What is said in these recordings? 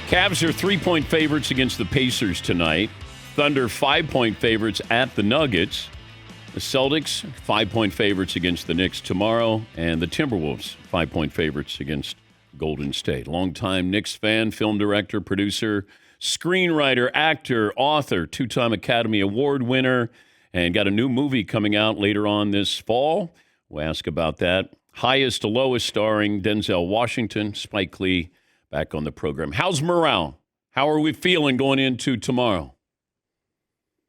Cavs are 3-point favorites against the Pacers tonight. Thunder 5-point favorites at the Nuggets. The Celtics 5-point favorites against the Knicks tomorrow. And the Timberwolves 5-point favorites against Golden State. Longtime Knicks fan, film director, producer, screenwriter, actor, author, 2-time Academy Award winner, and got a new movie coming out later on this fall. We'll ask about that. Highest to Lowest starring Denzel Washington, Spike Lee, back on the program. How's morale? How are we feeling going into tomorrow?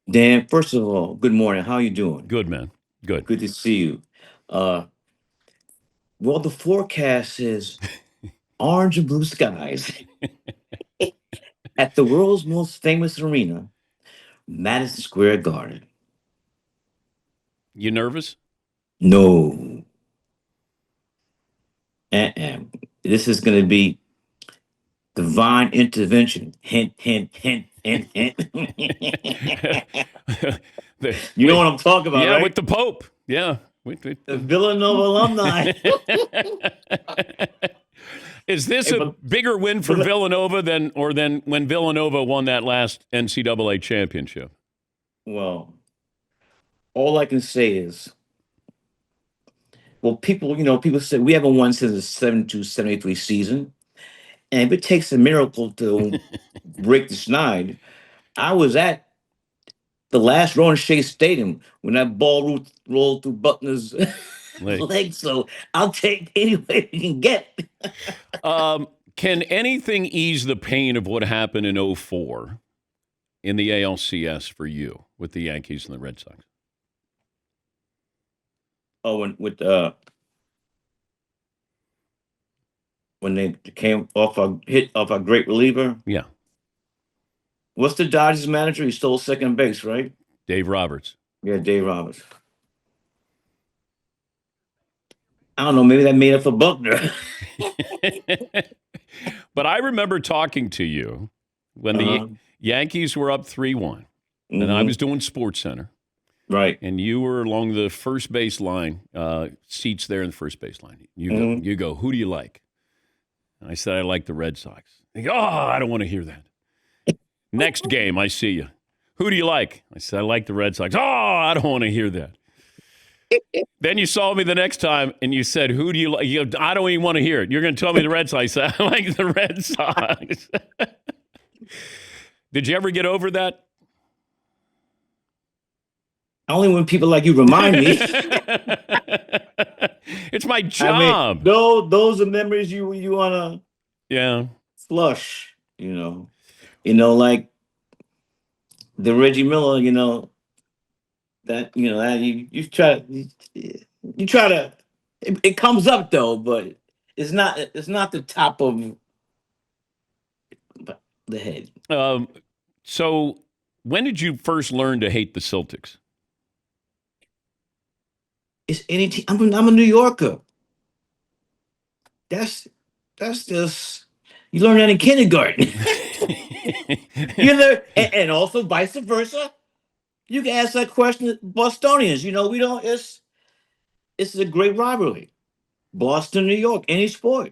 Dan, first of all, good morning. How are you doing? Good, man. Good. Good to see you. Well, the forecast is orange and blue skies at the world's most famous arena, Madison Square Garden. You nervous? No. This is going to be divine intervention. Hint, hint, hint, hint, hint. You know what I'm talking about, yeah, right? with the Pope. Yeah. The Villanova alumni. Is this a bigger win for Villanova than when Villanova won that last NCAA championship? Well, all I can say is, well, people say we haven't won since the 72-73 season. And if it takes a miracle to break the schneid, I was at the last row in Shea Stadium when that ball rolled through Buckner's leg. So I'll take any way we can get. Can anything ease the pain of what happened in 2004 in the ALCS for you with the Yankees and the Red Sox? Oh, when they came off a great reliever. Yeah. What's the Dodgers manager? He stole second base, right? Dave Roberts. Yeah, Dave Roberts. I don't know. Maybe that made up for Buckner. But I remember talking to you when the Yankees were up 3-1, and I was doing SportsCenter. Right. And you were along the first base line, seats there in the first base line. You go, who do you like? And I said, I like the Red Sox. They go, I don't want to hear that. Next game, I see you. Who do you like? I said, I like the Red Sox. I don't want to hear that. Then you saw me the next time, and you said, who do you like? You go, I don't even want to hear it. You're going to tell me the Red Sox. I said, I like the Red Sox. Did you ever get over that? Only when people like you remind me. It's my job. I mean, those are memories you want to flush, like the Reggie Miller, that you try to it comes up though, but it's not the top of the head. So when did you first learn to hate the Celtics? It's any team. I'm a New Yorker. That's just, you learn that in kindergarten. And also vice versa. You can ask that question to Bostonians. We don't. It's a great rivalry. Boston, New York, any sport.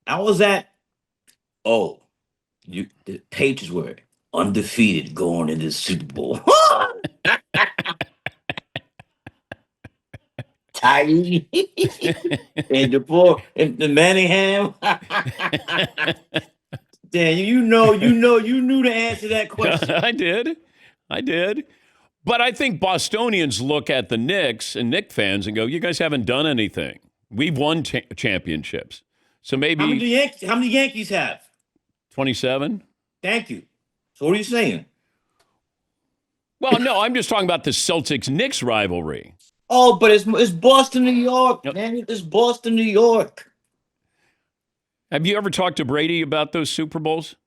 I was at. The Patriots were undefeated going into the Super Bowl. Tyree and the Manningham. Dan, you knew the answer to that question. I did. But I think Bostonians look at the Knicks and Knicks fans and go, you guys haven't done anything. We've won championships. So maybe... How many Yankees have? 27. Thank you. So what are you saying? Well, no, I'm just talking about the Celtics-Knicks rivalry. Oh, but it's Boston, New York, man. It's Boston, New York. Have you ever talked to Brady about those Super Bowls?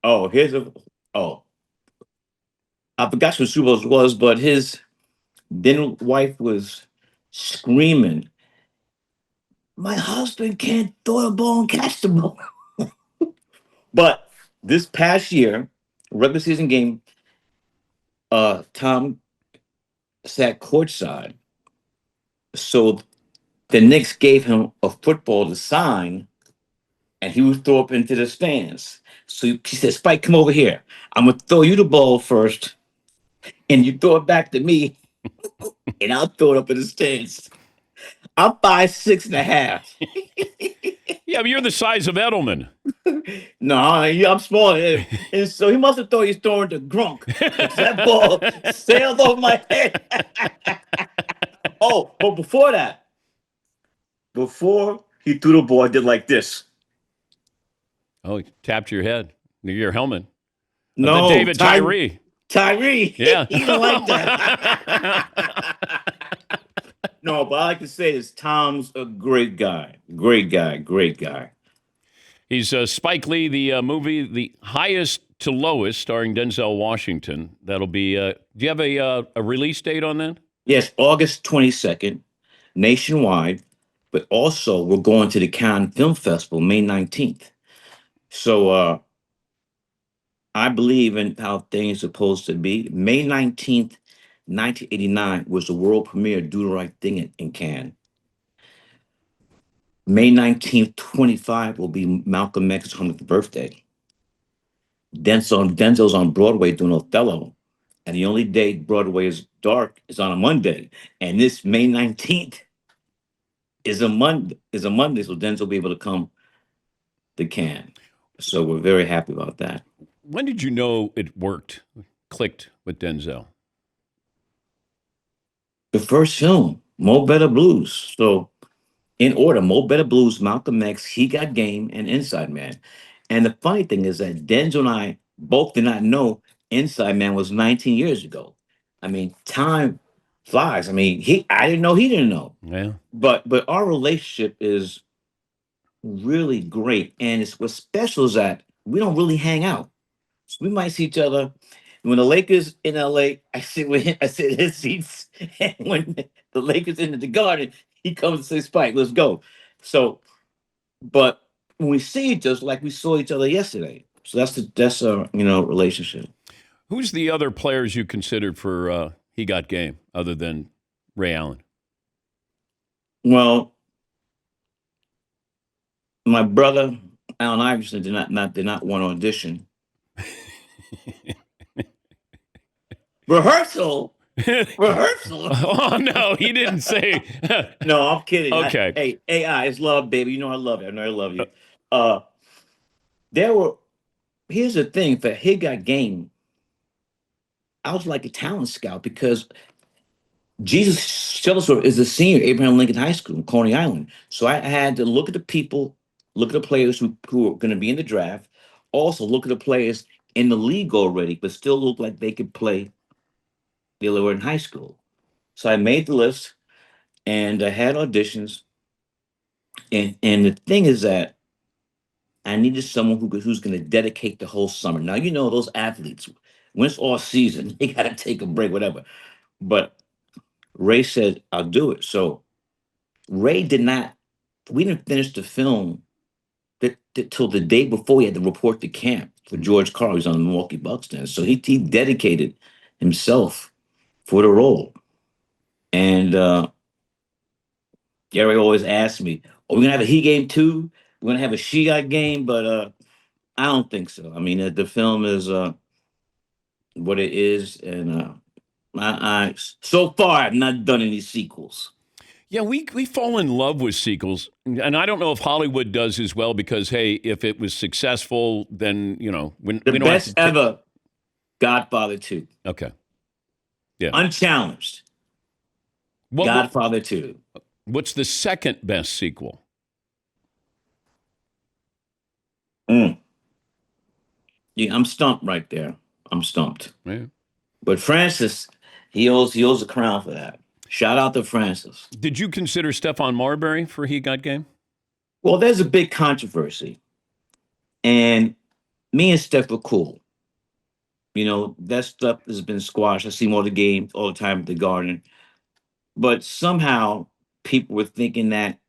I forgot what Super Bowls was, but his then wife was screaming, "My husband can't throw a ball and catch the ball." But this past year, regular season game, Tom sat courtside. So the Knicks gave him a football to sign, and he would throw up into the stands. So he said, Spike, come over here. I'm going to throw you the ball first, and you throw it back to me, and I'll throw it up in the stands. I'm 5'6.5". Yeah, but you're the size of Edelman. No, I'm smaller. And so he must have thought he's throwing to Grunk. That ball sailed over my head. Oh, but before he threw the ball, I did like this. Oh, he tapped your head, your helmet. No, David Tyree. Tyree. Yeah. He didn't like that. No, but I like to say this. Tom's a great guy. Great guy. Great guy. He's Spike Lee, the movie The Highest to Lowest, starring Denzel Washington. That'll be, do you have a release date on that? Yes, August 22nd, nationwide. But also, we're going to the Cannes Film Festival, May 19th. So I believe in how things are supposed to be. May 19th, 1989 was the world premiere of Do the Right Thing in Cannes. May 19th, 25 will be Malcolm X's 100th birthday. Denzel's on Broadway doing Othello. And the only day Broadway is dark is on a Monday. And this May 19th is a Monday, so Denzel will be able to come to Cannes. So we're very happy about that. When did you know it clicked with Denzel? The first film, Mo Better Blues. So in order, Mo Better Blues, Malcolm X, He Got Game, and Inside Man. And the funny thing is that Denzel and I both did not know Inside Man was 19 years ago. I mean, time flies. I mean, I didn't know he didn't know. Yeah. But our relationship is really great. And what's special is that we don't really hang out. So we might see each other. When the Lakers in LA, I sit with him, I sit in his seats. And when the Lakers in the Garden, he comes and says, Spike, let's go. So, but when we see each other, like we saw each other yesterday. So that's our relationship. Who's the other players you considered for He Got Game other than Ray Allen? Well, my brother Allen Iverson did not want to audition. Rehearsal. Oh no, he didn't say. No, I'm kidding. Okay. Hey, AI, it's love, baby. You know I love you. I know I love you. Here's the thing, for He Got Game, I was like a talent scout because Jesus Shuttlesworth is a senior at Abraham Lincoln High School in Coney Island. So I had to look at the people, look at the players who are going to be in the draft, also look at the players in the league already, but still look like they could play. They were in high school. So I made the list and I had auditions. And the thing is that I needed someone who's going to dedicate the whole summer. Now, those athletes, when it's all season, they got to take a break, whatever. But Ray said, I'll do it. So we didn't finish the film till the day before he had to report to camp for George Karl. He was on the Milwaukee Bucks then. So he dedicated himself for the role. And Gary always asked me, are we going to have a He Game too? We're going to have a She Got Game? But I don't think so. I mean, the film is what it is. And I so far, I've not done any sequels. Yeah, we fall in love with sequels. And I don't know if Hollywood does as well because, hey, if it was successful, then, when the best ever, Godfather 2. Okay. Yeah. Unchallenged. Godfather 2. What's the second best sequel? Yeah, I'm stumped right there. I'm stumped. Yeah. But Francis, he owes the crown for that. Shout out to Francis. Did you consider Stephon Marbury for He Got Game? Well, there's a big controversy. And me and Steph were cool. That stuff has been squashed. I see him all the game, all the time at the Garden. But somehow people were thinking that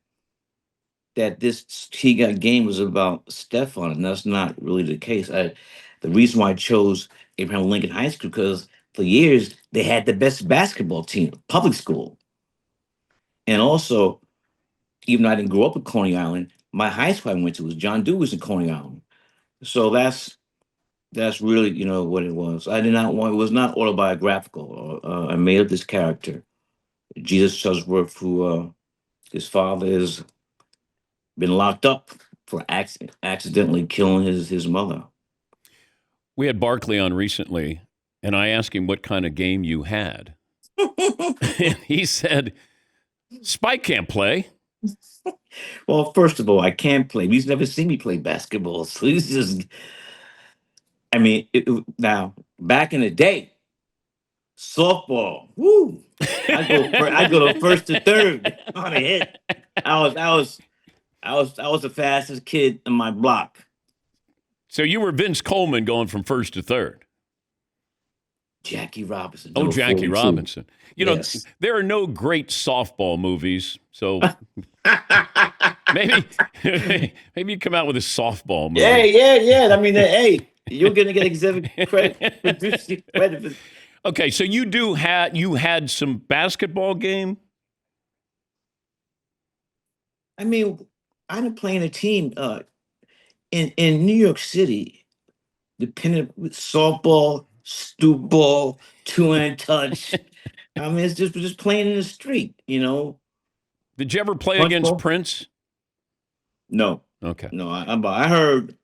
this He Got Game was about Stephon, and that's not really the case. The reason why I chose Abraham Lincoln High School because for years, they had the best basketball team, public school. And also, even though I didn't grow up in Coney Island, my high school I went to was John Dewey's in Coney Island. So that's really, what it was. I did not want, it was not autobiographical. I made up this character, Jesus Shuttlesworth, who his father has been locked up for accidentally killing his mother. We had Barkley on recently, and I asked him what kind of game you had. And he said, Spike can't play. Well, first of all, I can't play. He's never seen me play basketball. So he's just, I mean, now, back in the day, softball, woo! I go to first to third on a hit. I was the fastest kid in my block. So you were Vince Coleman going from first to third. Jackie Robinson. Oh, Jackie 42. Robinson. Yes. There are no great softball movies, so maybe you come out with a softball movie. Yeah. I mean, hey, you're gonna get exhibit credit, producing credit. Okay, so you had some basketball game. I mean, I didn't play in a team in New York City. Depending with softball, stoop ball, two-hand touch. I mean, it's just playing in the street, Did you ever play Punch against ball? Prince? No. Okay. No, I heard.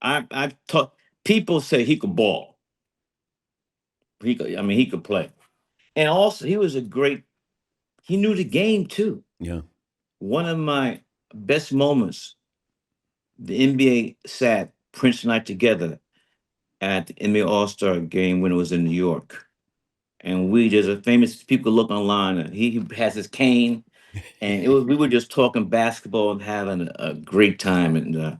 I taught people say he could ball. He could play, and also he was he knew the game too. Yeah. One of my best moments, the NBA sat Prince and I together at the NBA All-Star game when it was in New York. And there's a famous, people look online, and he has his cane, and we were just talking basketball and having a great time. And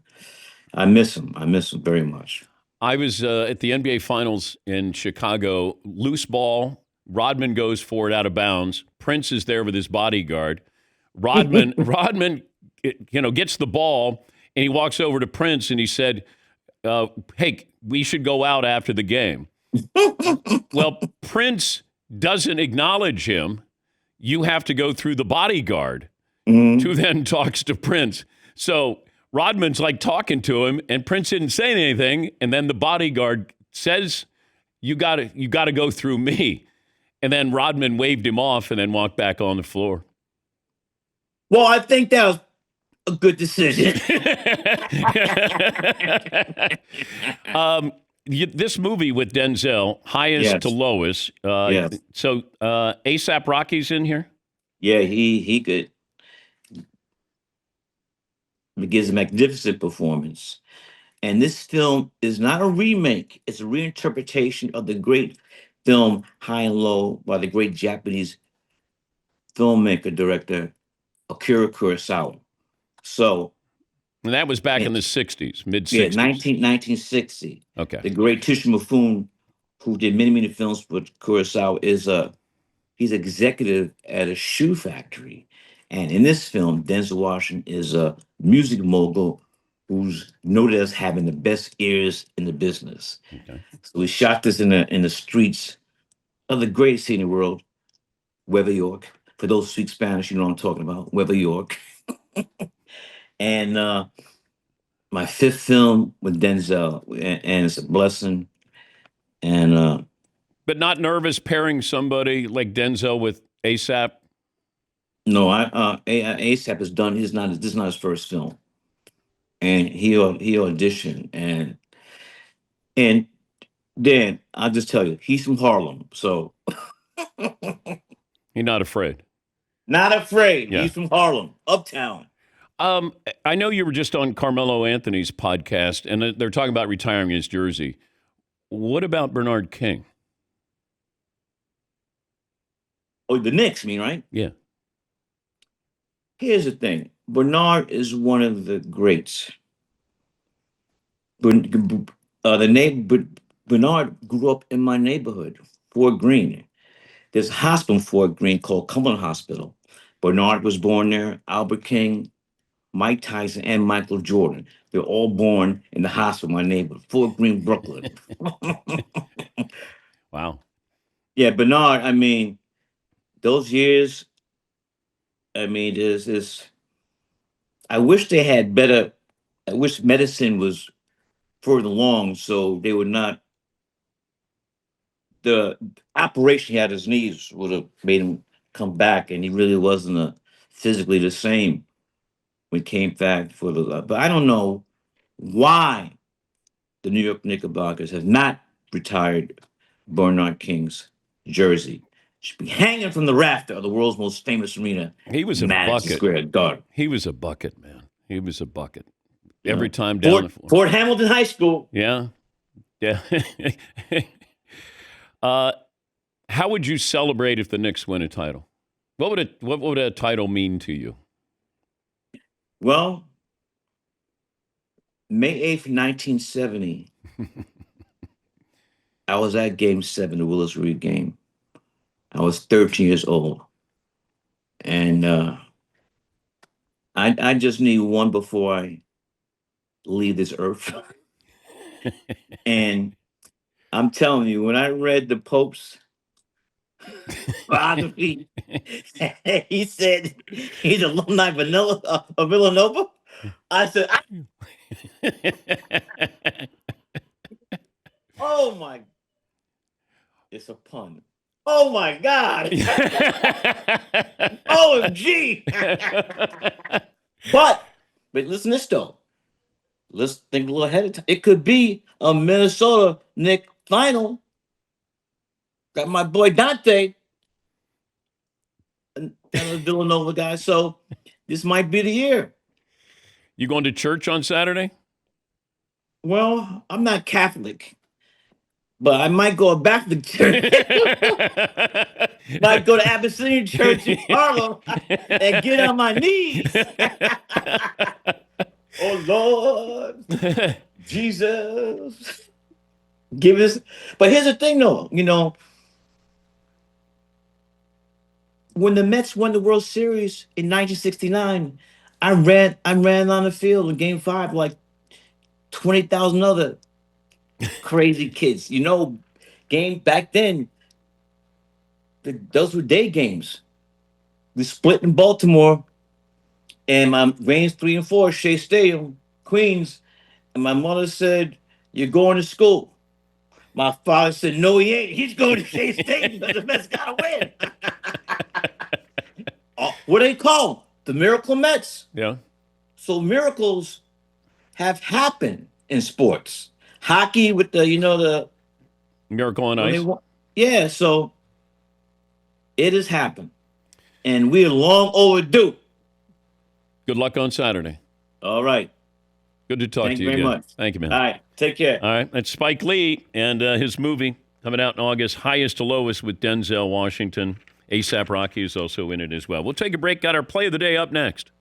I miss him. I miss him very much. I was at the NBA Finals in Chicago. Loose ball. Rodman goes for it out of bounds. Prince is there with his bodyguard. Rodman, gets the ball, and he walks over to Prince, and he said, hey, we should go out after the game. Well, Prince doesn't acknowledge him. You have to go through the bodyguard who then talks to Prince. So Rodman's like talking to him, and Prince didn't say anything. And then the bodyguard says, you got to go through me. And then Rodman waved him off and then walked back on the floor. Well, I think that was a good decision. This movie with Denzel, highest to lowest. Yes. So A$AP Rocky's in here? Yeah, he could. He gives a magnificent performance. And this film is not a remake. It's a reinterpretation of the great film High and Low by the great Japanese filmmaker, director, Akira Kurosawa. So, and that was back in the 60s, mid-60s. Yeah, 1960. Okay. The great Tissue Mifune, who did many, many films with Kurosawa, he's executive at a shoe factory. And in this film, Denzel Washington is a music mogul who's noted as having the best ears in the business. Okay. So we shot this in the streets of the greatest city in the world, Nueva York. For those who speak Spanish, you know what I'm talking about, Nueva York. And my fifth film with Denzel, and it's a blessing. And but not nervous pairing somebody like Denzel with A$AP? No, A$AP is done. This is not his first film, and he auditioned, and then I'll just tell you, he's from Harlem, so You're not afraid. Not afraid. Yeah. He's from Harlem, uptown. I know you were just on Carmelo Anthony's podcast, and they're talking about retiring his jersey. What about Bernard King? Oh, the Knicks, you mean, right? Yeah. Here's the thing. Bernard is one of the greats. Bernard grew up in my neighborhood, Fort Greene. There's a hospital in Fort Greene called Cumberland Hospital. Bernard was born there. Albert King, Mike Tyson, and Michael Jordan. They're all born in the hospital in my neighborhood, Fort Greene, Brooklyn. Wow. Yeah, Bernard. I mean, those years. I mean, is I wish they had better. I wish medicine was further along so they would not. The operation he had his knees would have made him come back, and he really wasn't physically the same when he came back for the. But I don't know why the New York Knickerbockers have not retired Bernard King's jersey. Should be hanging from the rafter of the world's most famous arena. He was a Madison bucket. Square Garden. He was a bucket, man. He was a bucket. Every Yeah. time down the floor. Fort Hamilton High School. Yeah. Yeah. How would you celebrate if the Knicks win a title? What would a title mean to you? Well, May 8th, 1970, I was at Game 7, the Willis Reed game. I was 13 years old. And I just need one before I leave this earth. And I'm telling you, when I read the Pope's biography, he said he's alumni of Villanova. I said, oh my, it's a pun. Oh my God. OMG. But listen to this though. Let's think a little ahead of time. It could be a Minnesota Knick final. Got my boy Dante and the Villanova guy. So this might be the year. You going to church on Saturday? Well, I'm not Catholic, but I might go back to church. Might go to Abyssinian Church in Harlem and get on my knees. Oh Lord, Jesus, give us. But here's the thing, though. You know, when the Mets won the World Series in 1969, I ran on the field in Game 5 like 20,000 other crazy kids. You know, game back then, those were day games. We split in Baltimore, and my Reigns 3 and 4, Shea Stadium, Queens. And my mother said, "You're going to school." My father said, "No, he ain't. He's going to Shea Stadium because the Mets gotta win." What they call the Miracle Mets. Yeah. So miracles have happened in sports. Hockey with the Miracle on Ice. Yeah, so it has happened. And we're long overdue. Good luck on Saturday. All right. Good to talk to you Thank you very again. much. Thank you, man. All right. Take care. All right. That's Spike Lee and his movie coming out in August, Highest to Lowest with Denzel Washington. A$AP Rocky is also in it as well. We'll take a break. Got our play of the day up next.